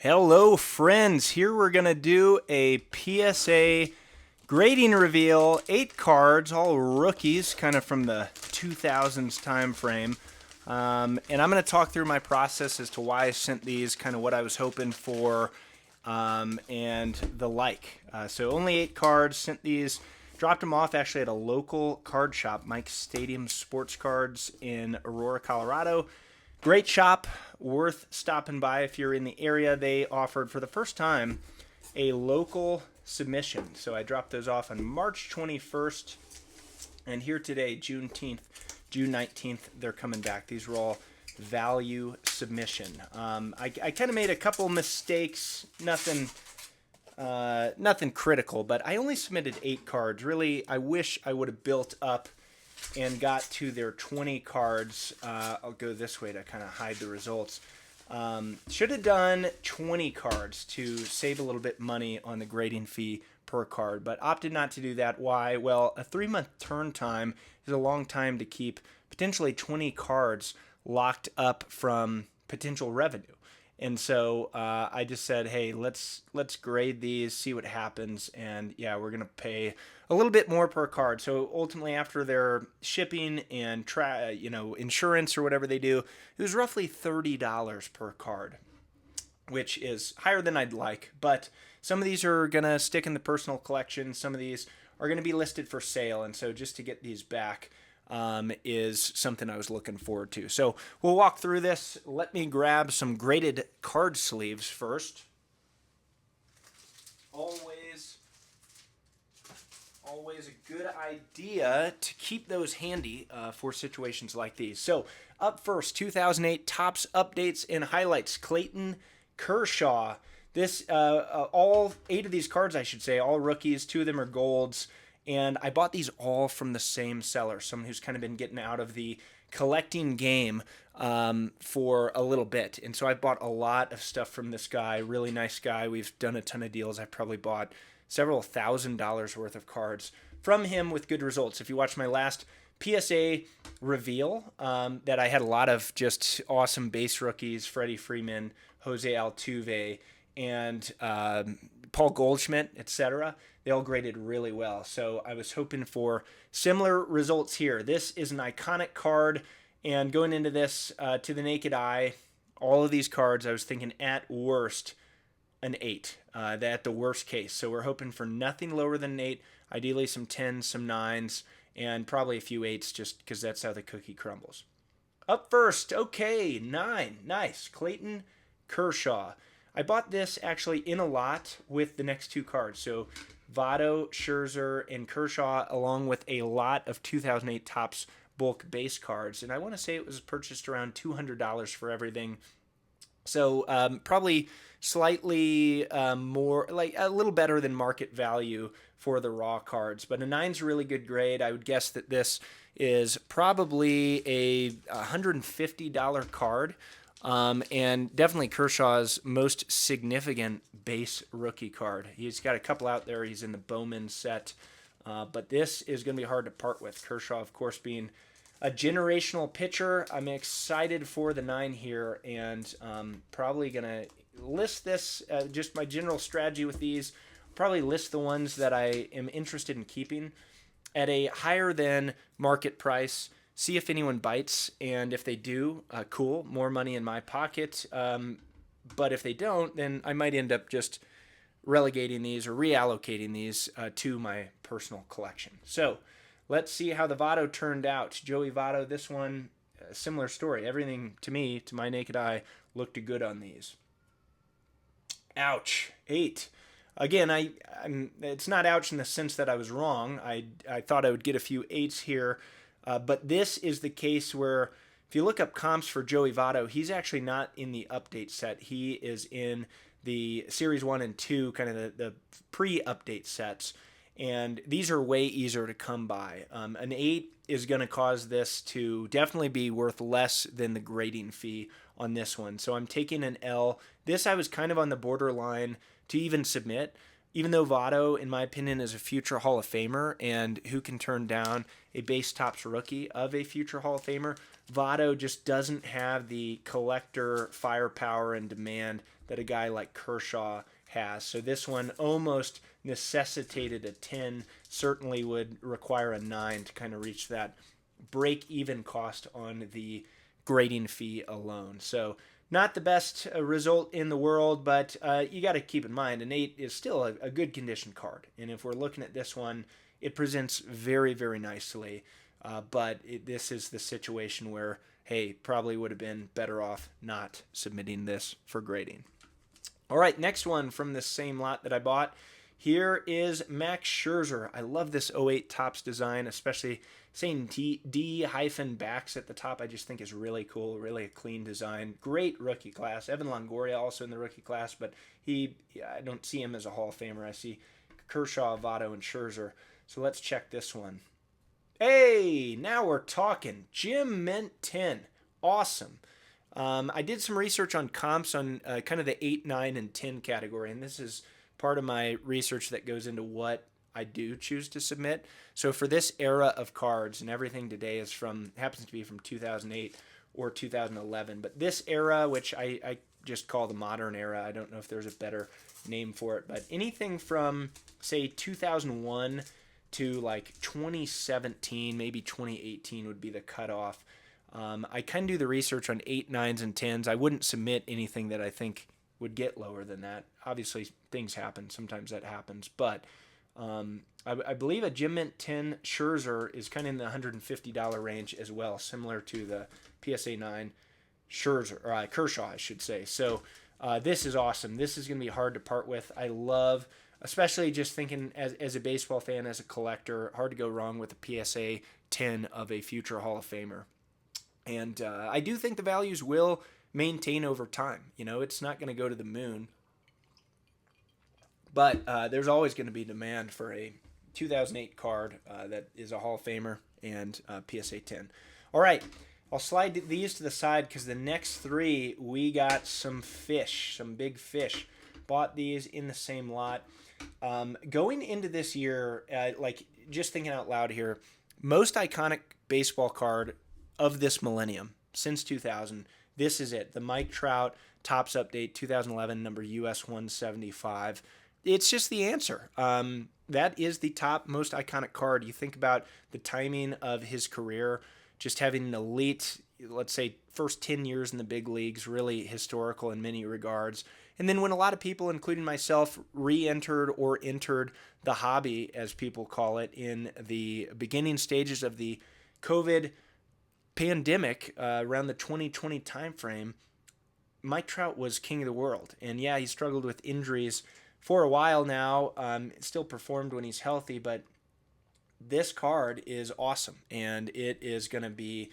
Hello, friends. Here we're going to do a PSA grading reveal. 8 cards, all rookies, kind of from the 2000s time frame. And I'm going to talk through my process as to why I sent these, kind of what I was hoping for, and the like. So only 8 cards, sent these, dropped them off actually at a local card shop, Mike's Stadium Sports Cards in Aurora, Colorado. Great shop, worth stopping by if you're in the area. They offered for the first time a local submission. So I dropped those off on March 21st. And here today, June 19th, they're coming back. These were all value submission. I kind of made a couple mistakes, nothing critical, but I only submitted 8 cards. Really, I wish I would have built up and got to their 20 cards. I'll go this way to kind of hide the results. Should have done 20 cards to save a little bit money on the grading fee per card, but opted not to do that. Why? Well, a 3-month turn time is a long time to keep potentially 20 cards locked up from potential revenue. And so I just said, hey, let's grade these, see what happens, and yeah, we're gonna pay a little bit more per card. So ultimately, after their shipping and insurance or whatever they do, it was roughly $30 per card, which is higher than I'd like. But some of these are gonna stick in the personal collection. Some of these are gonna be listed for sale, and so just to get these back is something I was looking forward to. So we'll walk through this. Let me grab some graded card sleeves first. Always a good idea to keep those handy for situations like these. So up first, 2008 Topps Updates and Highlights, Clayton Kershaw. This all 8 of these cards, I should say, all rookies. 2 of them are golds. And I bought these all from the same seller, someone who's kind of been getting out of the collecting game for a little bit. And so I bought a lot of stuff from this guy, really nice guy. We've done a ton of deals. I've probably bought several $1,000s worth of cards from him with good results. If you watch my last PSA reveal, that I had a lot of just awesome base rookies, Freddie Freeman, Jose Altuve, and Paul Goldschmidt, etc. They all graded really well. So I was hoping for similar results here. This is an iconic card, and going into this, to the naked eye, all of these cards, I was thinking at worst an 8, at the worst case. So we're hoping for nothing lower than an 8, ideally some 10s, some 9s, and probably a few 8s just because that's how the cookie crumbles. Up first, okay, 9, nice, Clayton Kershaw. I bought this actually in a lot with the next 2 cards. So Votto, Scherzer, and Kershaw, along with a lot of 2008 Topps bulk base cards. And I want to say it was purchased around $200 for everything. So probably slightly more, like a little better than market value for the raw cards. But a 9's a really good grade. I would guess that this is probably a $150 card. And definitely Kershaw's most significant base rookie card. He's got a couple out there. He's in the Bowman set. But this is going to be hard to part with. Kershaw, of course, being a generational pitcher. I'm excited for the 9 here, and probably going to list this, just my general strategy with these. Probably list the ones that I am interested in keeping at a higher than market price. See if anyone bites, and if they do, cool, more money in my pocket. But if they don't, then I might end up just relegating these or reallocating these to my personal collection. So let's see how the Votto turned out. Joey Votto, this one, similar story. Everything to me, to my naked eye, looked good on these. Ouch, 8. Again, it's not ouch in the sense that I was wrong. I thought I would get a few 8s here. But this is the case where if you look up comps for Joey Votto, he's actually not in the update set. He is in the Series 1 and 2, kind of the pre-update sets. And these are way easier to come by. An 8 is going to cause this to definitely be worth less than the grading fee on this one. So I'm taking an L. This I was kind of on the borderline to even submit. even though Votto, in my opinion, is a future Hall of Famer, and who can turn down a base tops rookie of a future Hall of Famer, Votto just doesn't have the collector firepower and demand that a guy like Kershaw has. So this one almost necessitated a 10, certainly would require a 9 to kind of reach that break-even cost on the grading fee alone. So not the best result in the world, but you got to keep in mind an 8 is still a good condition card. And if we're looking at this one, it presents very, very nicely. But this is the situation where, hey, probably would have been better off not submitting this for grading. All right, next one from the same lot that I bought. Here is Max Scherzer. I love this 08 Topps design, especially saying D-backs at the top. I just think is really cool, really a clean design. Great rookie class. Evan Longoria also in the rookie class, but I don't see him as a Hall of Famer. I see Kershaw, Votto, and Scherzer. So let's check this one. Hey, now we're talking. Jim Mint 10. Awesome. I did some research on comps on kind of the 8, 9, and 10 category, and this is part of my research that goes into what I do choose to submit. So for this era of cards, and everything today happens to be from 2008 or 2011, but this era, which I just call the modern era, I don't know if there's a better name for it, but anything from, say, 2001 to like 2017, maybe 2018 would be the cutoff. I can do the research on 8, 9s, and 10s. I wouldn't submit anything that I think would get lower than that. Obviously, things happen. Sometimes that happens. But I believe a Jim Mint 10 Scherzer is kind of in the $150 range as well, similar to the PSA 9 Kershaw, I should say. So this is awesome. This is going to be hard to part with. I love, especially just thinking as a baseball fan, as a collector, hard to go wrong with a PSA 10 of a future Hall of Famer. And I do think the values will maintain over time. You know, it's not going to go to the moon. But there's always going to be demand for a 2008 card that is a Hall of Famer and PSA 10. All right, I'll slide these to the side because the next three, we got some fish, some big fish. Bought these in the same lot. Going into this year, like just thinking out loud here, most iconic baseball card of this millennium since 2000, this is it. The Mike Trout Topps Update 2011 number US 175. It's just the answer. That is the top most iconic card. You think about the timing of his career, just having an elite, let's say, first 10 years in the big leagues, really historical in many regards. And then when a lot of people, including myself, re-entered or entered the hobby, as people call it, in the beginning stages of the COVID pandemic around the 2020 timeframe, Mike Trout was king of the world. And yeah, he struggled with injuries for a while now. Still performed when he's healthy, but this card is awesome, and it is going to be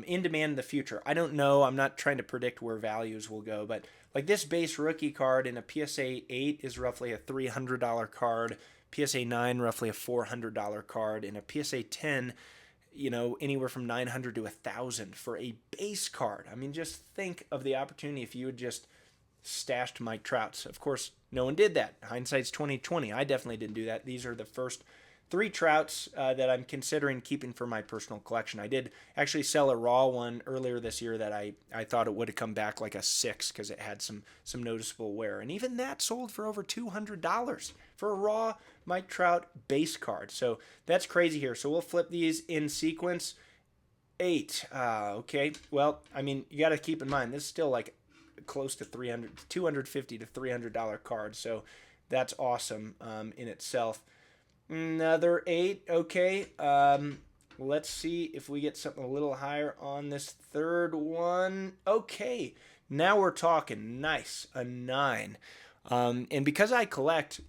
in demand in the future. I don't know. I'm not trying to predict where values will go, but like this base rookie card in a PSA 8 is roughly a $300 card. PSA 9, roughly a $400 card. In a PSA 10, you know, anywhere from $900 to $1,000 for a base card. I mean, just think of the opportunity if you had just stashed Mike Trouts. Of course, no one did that. Hindsight's 2020. I definitely didn't do that. These are the first 3 Trouts that I'm considering keeping for my personal collection. I did actually sell a raw one earlier this year that I thought it would have come back like a 6 because it had some noticeable wear. And even that sold for over $200 for a raw Mike Trout base card. So that's crazy here. So we'll flip these in sequence. 8. Okay. Well, I mean, you got to keep in mind, this is still like close to $250 to $300 card. So that's awesome in itself. Another 8. Okay. Let's see if we get something a little higher on this third one. Okay. Now we're talking. Nice. A 9. And because I collect,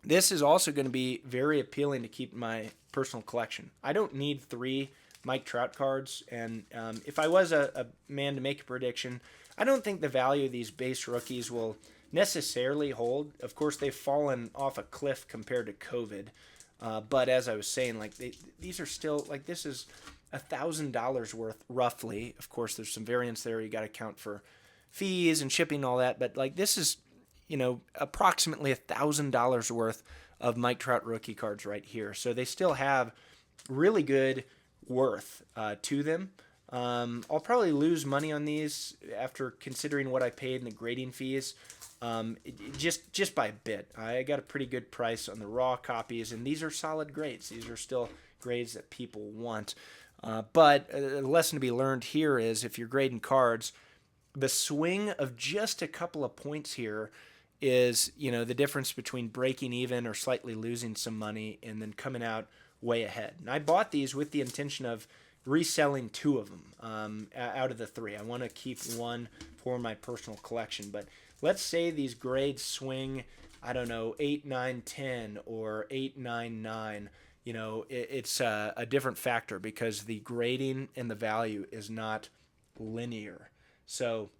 this is also going to be very appealing to keep in my personal collection. I don't need 3 Mike Trout cards. And if I was a man to make a prediction, I don't think the value of these base rookies will necessarily hold. Of course, they've fallen off a cliff compared to COVID. But as I was saying, like these are still, like this is $1,000 worth roughly. Of course, there's some variance there. You got to account for fees and shipping and all that. But like this is, approximately $1,000 worth of Mike Trout rookie cards right here. So they still have really good worth to them. I'll probably lose money on these after considering what I paid in the grading fees. Just by a bit. I got a pretty good price on the raw copies, and these are solid grades. These are still grades that people want. But a lesson to be learned here is if you're grading cards, the swing of just a couple of points here is, the difference between breaking even or slightly losing some money and then coming out way ahead. And I bought these with the intention of reselling 2 of them out of the 3. I want to keep 1 for my personal collection. But let's say these grades swing, I don't know, 8, 9, 10 or 8, 9, 9. It's a different factor because the grading and the value is not linear. So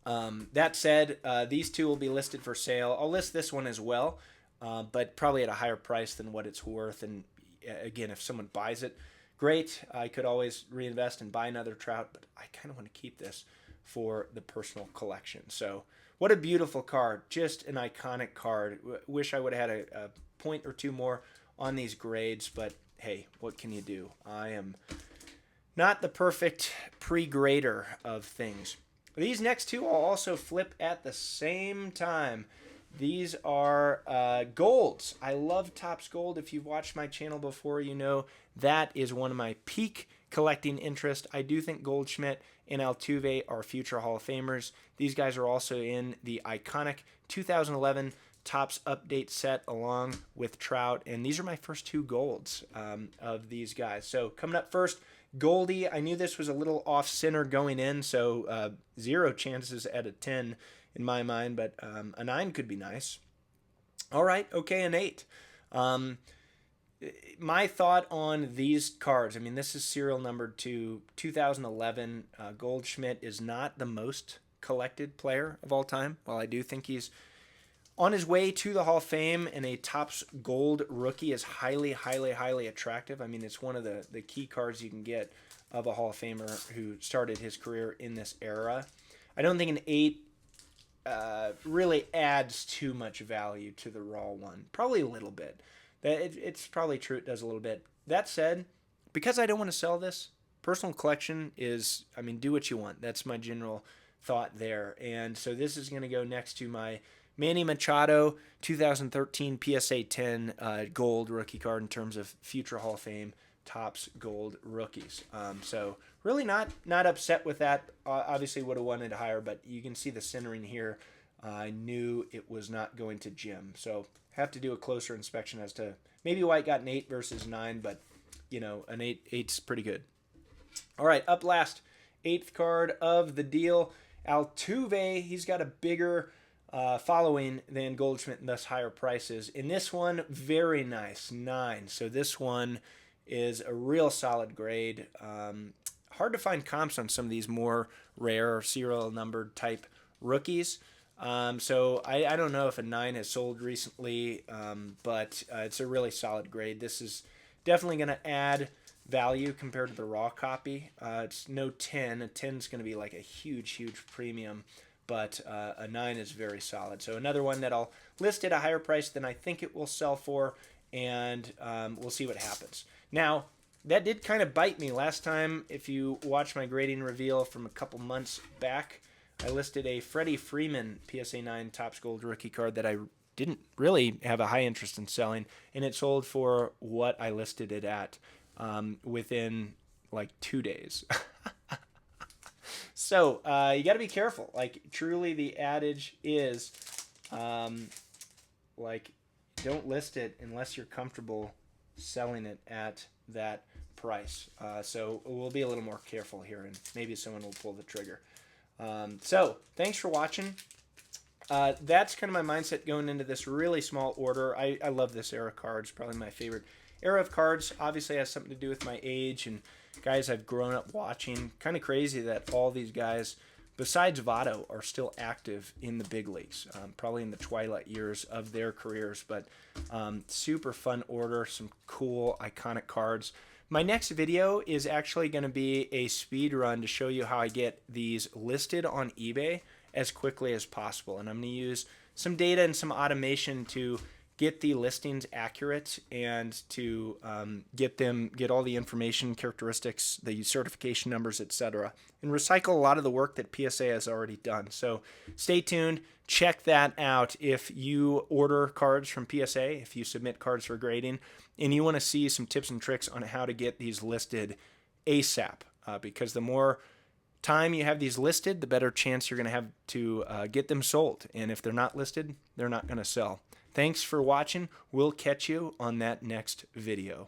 that said, these 2 will be listed for sale. I'll list this one as well, but probably at a higher price than what it's worth. And again, if someone buys it, great. I could always reinvest and buy another Trout, but I kind of want to keep this for the personal collection. So what a beautiful card. Just an iconic card. Wish I would have had a point or 2 more on these grades, but hey, what can you do? I am not the perfect pre-grader of things. These next 2 I'll also flip at the same time. These are golds. I love Topps Gold. If you've watched my channel before, you know that is one of my peak collecting interest. I do think Goldschmidt and Altuve are future Hall of Famers. These guys are also in the iconic 2011 Topps update set along with Trout, and these are my first 2 golds of these guys. So coming up first, Goldie. I knew this was a little off center going in, so 0 chances at a 10 in my mind, but a 9 could be nice. All right, okay, an 8. My thought on these cards, this is serial numbered to 2011. Goldschmidt is not the most collected player of all time. While I do think he's on his way to the Hall of Fame, and a Topps Gold rookie is highly, highly, highly attractive. It's one of the key cards you can get of a Hall of Famer who started his career in this era. I don't think an 8 really adds too much value to the raw one. Probably a little bit. It's probably true it does a little bit. That said, because I don't want to sell this, personal collection is, do what you want. That's my general thought there. And so this is going to go next to my Manny Machado 2013 PSA 10 gold rookie card in terms of future Hall of Fame Topps Gold rookies. So really not upset with that. Obviously would have wanted higher, but you can see the centering here. I knew it was not going to Jim. So have to do a closer inspection as to maybe why it got an 8 versus 9, but an 8's pretty good. All right, up last, 8th card of the deal. Altuve, he's got a bigger following than Goldschmidt and thus higher prices. In this one, very nice, 9. So this one is a real solid grade. Hard to find comps on some of these more rare serial numbered type rookies. So I don't know if a 9 has sold recently, but it's a really solid grade. This is definitely going to add value compared to the raw copy. It's no 10. A 10 is going to be like a huge, huge premium, but a 9 is very solid. So another one that I'll list at a higher price than I think it will sell for, and we'll see what happens. Now, that did kind of bite me last time. If you watch my grading reveal from a couple months back, I listed a Freddie Freeman PSA 9 Topps Gold rookie card that I didn't really have a high interest in selling, and it sold for what I listed it at within like 2 days. So you got to be careful. Like, truly the adage is like, don't list it unless you're comfortable selling it at that price. So we'll be a little more careful here, and maybe someone will pull the trigger. So thanks for watching. That's kind of my mindset going into this really small order. I love this era of cards, probably my favorite era of cards. Obviously has something to do with my age and guys I've grown up watching. Kind of crazy that all these guys, besides Votto, are still active in the big leagues, probably in the twilight years of their careers. But super fun order, some cool iconic cards. My next video is actually going to be a speed run to show you how I get these listed on eBay as quickly as possible. And I'm going to use some data and some automation to get the listings accurate and to get all the information, characteristics, the certification numbers, etc., and recycle a lot of the work that PSA has already done. So stay tuned. Check that out. If you order cards from PSA, if you submit cards for grading, and you want to see some tips and tricks on how to get these listed ASAP, because the more time you have these listed, the better chance you're going to have to get them sold. And if they're not listed, they're not going to sell. Thanks for watching. We'll catch you on that next video.